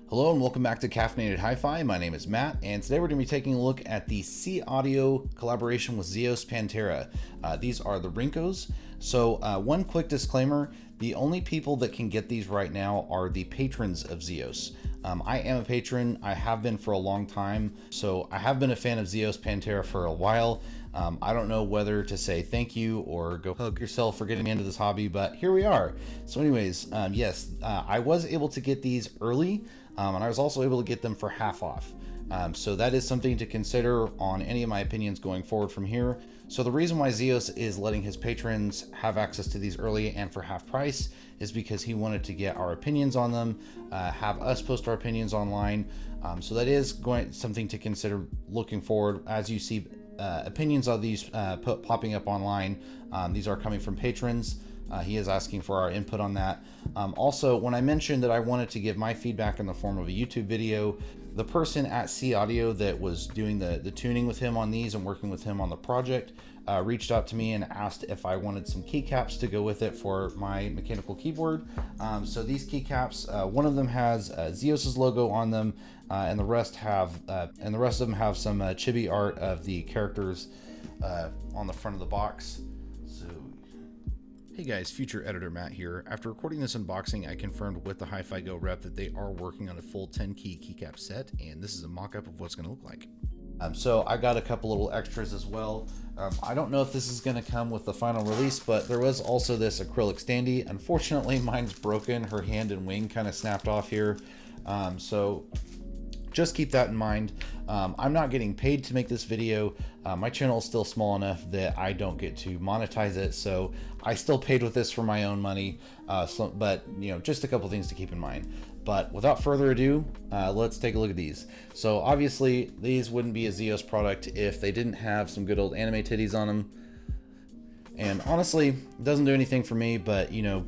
Hello and welcome back to Caffeinated Hi-Fi. My name is Matt, and today we're going to be taking a look at the See Audio collaboration with Zeos Pantera. These are the Rinkos. So one quick disclaimer, the only people that can get these right now are the patrons of Zeos. I am a patron, I have been for a long time, so I have been a fan of Zeos Pantera for a while. I don't know whether to say thank you or go hug yourself for getting me into this hobby, but here we are. So anyways, yes, I was able to get these early, and I was also able to get them for half off. So that is something to consider on any of my opinions going forward from here. So the reason why Zeos is letting his patrons have access to these early and for half price is because he wanted to get our opinions on them, have us post our opinions online. So that is something to consider looking forward as you see opinions of these popping up online. These are coming from patrons. He is asking for our input on that. Also, when I mentioned that I wanted to give my feedback in the form of a YouTube video, the person at See Audio that was doing the tuning with him on these and working with him on the project reached out to me and asked if I wanted some keycaps to go with it for my mechanical keyboard. So these keycaps, one of them has Zeos's logo on them, and the rest of them have some chibi art of the characters on the front of the box. Hey guys, future editor Matt here. After recording this unboxing, I confirmed with the HiFi Go rep that they are working on a full 10 key keycap set, and this is a mock-up of what's going to look like. So I got a couple little extras as well. I don't know if this is going to come with the final release, but there was also this acrylic standee. Unfortunately, mine's broken. Her hand and wing kind of snapped off here. So just keep that in mind. I'm not getting paid to make this video. My channel is still small enough that I don't get to monetize it, so I still paid with this for my own money. But you know, just a couple things to keep in mind. But without further ado, let's take a look at these. So obviously, these wouldn't be a Zeos product if they didn't have some good old anime titties on them. And honestly, it doesn't do anything for me, but you know,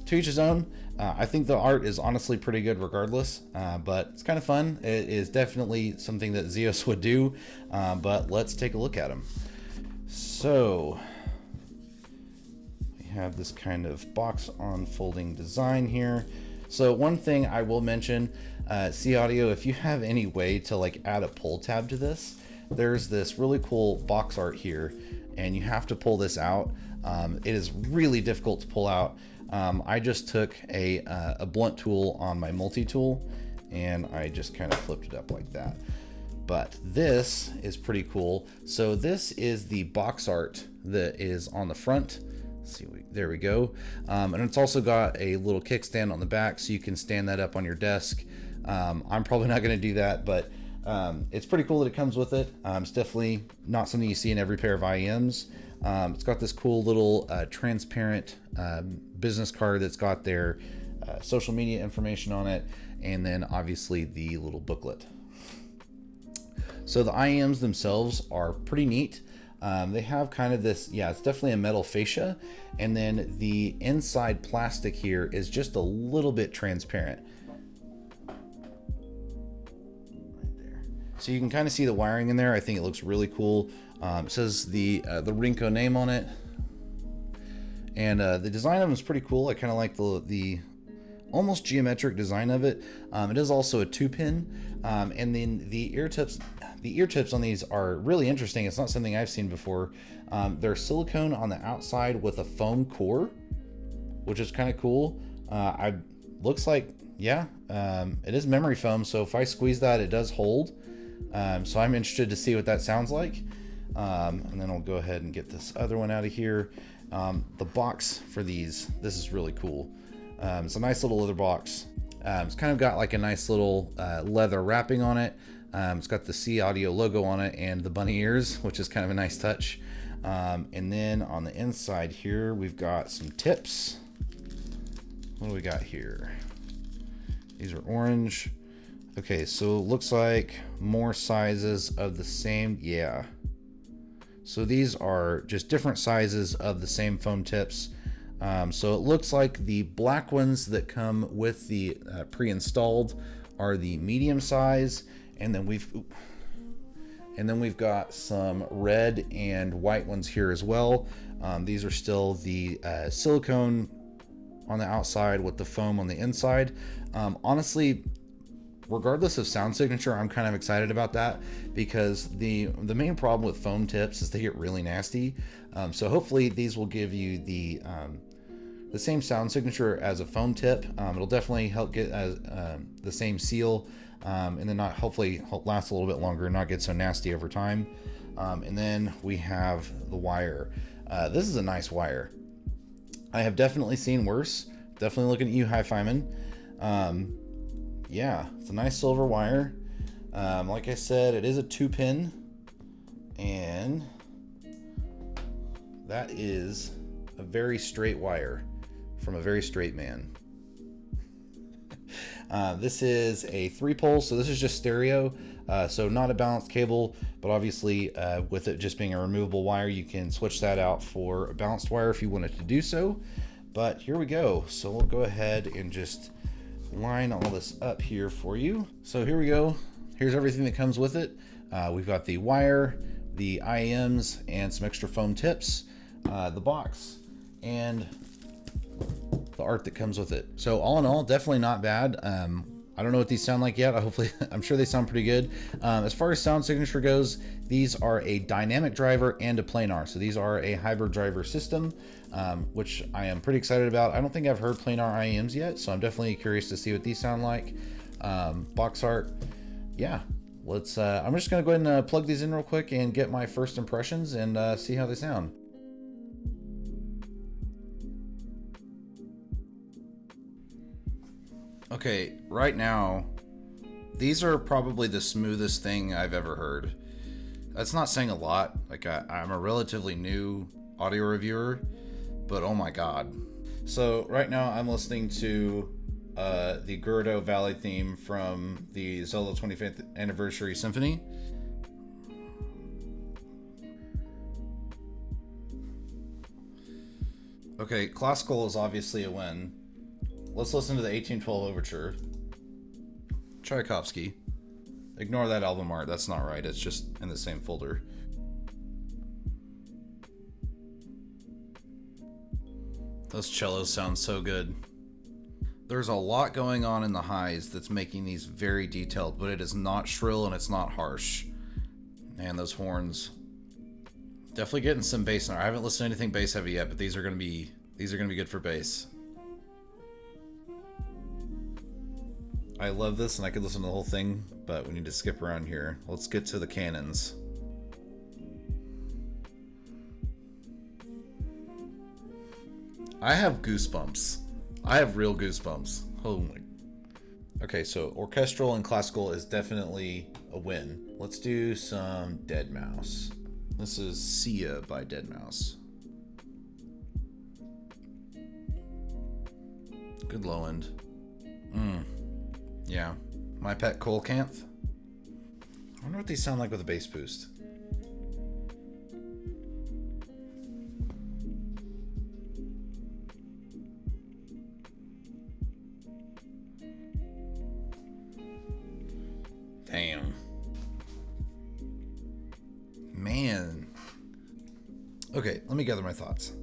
to each his own. I think the art is honestly pretty good regardless, but it's kind of fun. It is definitely something that Zeos would do, but let's take a look at them. So we have this kind of box unfolding design here. So one thing I will mention, See Audio, if you have any way to like add a pull tab to this, there's this really cool box art here, and you have to pull this out. It is really difficult to pull out. I just took a blunt tool on my multi-tool and I just kind of flipped it up like that. But this is pretty cool. So this is the box art that is on the front. Let's see, there we go. And it's also got a little kickstand on the back so you can stand that up on your desk. I'm probably not going to do that, but it's pretty cool that it comes with it. It's definitely not something you see in every pair of IEMs. It's got this cool little transparent business card that's got their social media information on it, and then obviously the little booklet. So the IEMs themselves are pretty neat. They have kind of this, yeah, it's definitely a metal fascia, and then the inside plastic here is just a little bit transparent. So you can kind of see the wiring in there. I think it looks really cool. It says the Rinko name on it, and the design of them is pretty cool. I kind of like the almost geometric design of it. It is also a 2-pin, and then the ear tips on these are really interesting. It's not something I've seen before. They're silicone on the outside with a foam core, which is kind of cool. Looks like, yeah, it is memory foam. So if I squeeze that, it does hold. So I'm interested to see what that sounds like. And then I'll go ahead and get this other one out of here. The box for these, this is really cool. It's a nice little leather box. It's kind of got like a nice little leather wrapping on it. It's got the See Audio logo on it and the bunny ears, which is kind of a nice touch. And then on the inside here, we've got some tips. What do we got here? These are orange. Okay, so it looks like more sizes of the same, yeah. So these are just different sizes of the same foam tips. So it looks like the black ones that come with the pre-installed are the medium size, and then we've got some red and white ones here as well. These are still the silicone on the outside with the foam on the inside. Honestly, regardless of sound signature, I'm kind of excited about that, because the main problem with foam tips is they get really nasty. So hopefully these will give you the same sound signature as a foam tip. It'll definitely help get the same seal, and then hopefully last a little bit longer and not get so nasty over time. And then we have the wire. This is a nice wire. I have definitely seen worse. Definitely looking at you, HiFi man. Yeah, it's a nice silver wire. Like I said, it is a 2-pin, and that is a very straight wire from a very straight man. This is a 3-pole, so this is just stereo, so not a balanced cable, but obviously with it just being a removable wire, you can switch that out for a balanced wire if you wanted to do so. But here we go. So we'll go ahead and just line all this up here for you. So here we go. Here's everything that comes with it. We've got the wire, the IEMs, and some extra foam tips, the box, and the art that comes with it. So all in all, definitely not bad. I don't know what these sound like yet. I'm sure they sound pretty good. As far as sound signature goes, these are a dynamic driver and a planar. So these are a hybrid driver system, which I am pretty excited about. I don't think I've heard planar IEMs yet, so I'm definitely curious to see what these sound like. Box art, yeah. Let's. I'm just gonna go ahead and plug these in real quick and get my first impressions and see how they sound. Okay, right now, these are probably the smoothest thing I've ever heard. That's not saying a lot. Like, I'm a relatively new audio reviewer, but oh my god. So right now I'm listening to the Gerdo Valley theme from the Zelda 25th Anniversary Symphony. Okay, classical is obviously a win. Let's listen to the 1812 Overture. Tchaikovsky. Ignore that album art, that's not right, it's just in the same folder. Those cellos sound so good. There's a lot going on in the highs that's making these very detailed, but it is not shrill and it's not harsh. Man, those horns. Definitely getting some bass in there. I haven't listened to anything bass heavy yet, but these are gonna be good for bass. I love this and I could listen to the whole thing, but we need to skip around here. Let's get to the cannons. I have goosebumps. I have real goosebumps. Oh my. Okay, so orchestral and classical is definitely a win. Let's do some Deadmau5. This is Sia by Deadmau5. Good low end. Yeah. My Pet Colecanth. I wonder what these sound like with a bass boost. Damn. Man. Okay, let me gather my thoughts.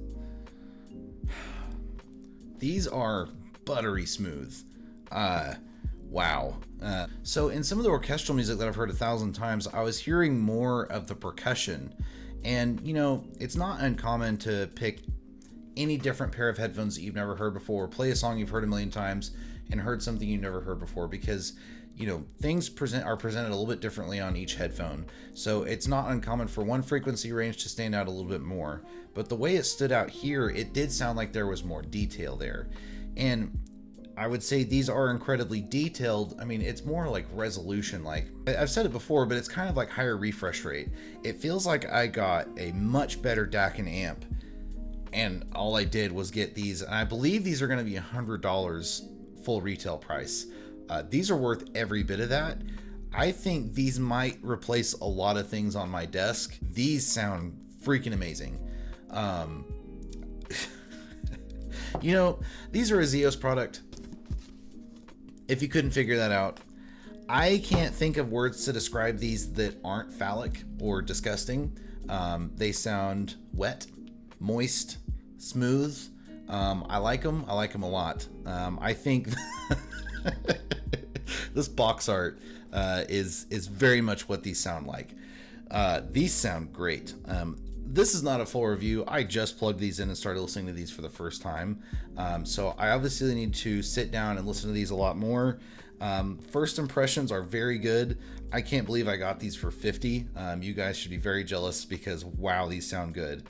These are buttery smooth. Wow. So in some of the orchestral music that I've heard 1,000 times, I was hearing more of the percussion. And, you know, it's not uncommon to pick any different pair of headphones that you've never heard before, play a song you've heard a million times, and heard something you've never heard before, because, you know, things are presented a little bit differently on each headphone. So it's not uncommon for one frequency range to stand out a little bit more. But the way it stood out here, it did sound like there was more detail there. And I would say these are incredibly detailed. I mean, it's more like resolution. Like I've said it before, but it's kind of like higher refresh rate. It feels like I got a much better DAC and amp, and all I did was get these. And I believe these are going to be $100 full retail price. These are worth every bit of that. I think these might replace a lot of things on my desk. These sound freaking amazing. You know, these are a Zeos product. If you couldn't figure that out, I can't think of words to describe these that aren't phallic or disgusting. They sound wet, moist, smooth. I like them. I like them a lot. I think this box art is very much what these sound like. These sound great. This is not a full review. I just plugged these in and started listening to these for the first time. So I obviously need to sit down and listen to these a lot more. First impressions are very good. I can't believe I got these for 50. You guys should be very jealous because wow, these sound good.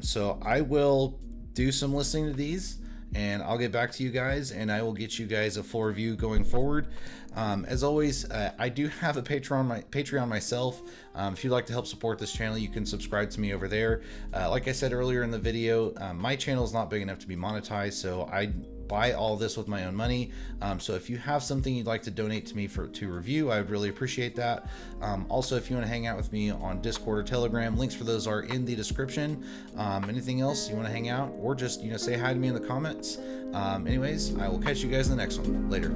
So I will do some listening to these and I'll get back to you guys and I will get you guys a full review going forward. As always, I do have a Patreon myself. If you'd like to help support this channel, you can subscribe to me over there. Like I said earlier in the video, my channel is not big enough to be monetized, so I buy all this with my own money. So if you have something you'd like to donate to me to review, I would really appreciate that. Also, if you want to hang out with me on Discord or Telegram, links for those are in the description. Anything else you want to hang out or just say hi to me in the comments. Anyways, I will catch you guys in the next one. Later.